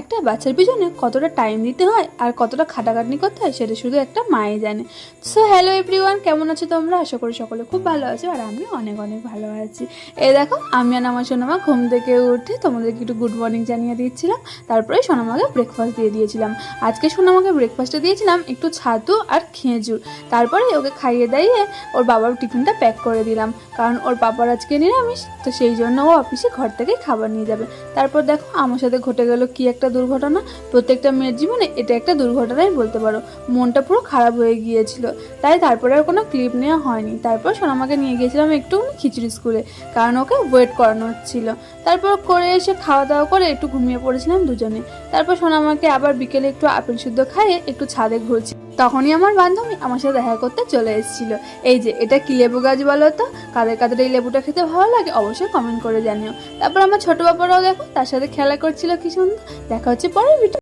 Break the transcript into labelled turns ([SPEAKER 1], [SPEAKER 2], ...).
[SPEAKER 1] একটা বাচ্চার পিছনে কতটা টাইম দিতে হয় আর কতটা খাটাখাটনি করতে হয় সেটা শুধু একটা মাই জানে। সো হ্যালো এভরিওয়ান, কেমন আছো তোমরা? আশা করি সকলে খুব ভালো আছো আর আমি অনেক অনেক ভালো আছি। এই দেখো, আমি আর আমার সোনামা ঘুম থেকে উঠে তোমাদেরকে একটু গুড মর্নিং জানিয়ে দিচ্ছিলাম, তারপরে সোনামাকে ব্রেকফাস্ট দিয়ে দিয়েছিলাম। আজকে সোনামাকে ব্রেকফাস্টে দিয়েছিলাম একটু ছাতু আর খেজুর। তারপরে ওকে খাইয়ে দাইয়ে ওর বাবার টিফিনটা প্যাক করে দিলাম, কারণ ওর বাবার আজকে নিরামিষ, তো সেই জন্য ও অফিসে ঘর থেকেই খাবার নিয়ে যাবে। তারপর দেখো আমার সাথে ঘটে গেল কি একটা দুর্ঘটনা। প্রত্যেকটা মেয়ের জীবনে এটা একটা দুর্ঘটনাই বলতে পারো। মনটা পুরো খারাপ হয়ে গিয়েছিল, তাই তারপরে আর কোনো ক্লিপ নেওয়া হয়নি। তারপর সোনামাকে নিয়ে গিয়েছিলাম একটু খিচুড়ি স্কুলে, কারণ ওকে ওয়েট করানো হচ্ছিল। তারপর করে এসে খাওয়া দাওয়া করে একটু ঘুমিয়ে পড়েছিলাম দুজনে। তারপর সোনামাকে আবার বিকেলে একটু আপেল সিদ্ধ খাইয়ে একটু ছাদে ঘুরছি, তখনই আমার বান্ধবী আমার সাথে দেখা করতে চলে এসেছিল। এই যে এটা কি লেবু গাছ বলো তো? কাদের কাদের এই লেবুটা খেতে ভালো লাগে অবশ্যই কমেন্ট করে জানিও। তারপর আমার ছোট বাবারাও দেখো তার সাথে খেলা করছিল, কি সুন্দর। দেখা হচ্ছে পরের ভিডিও।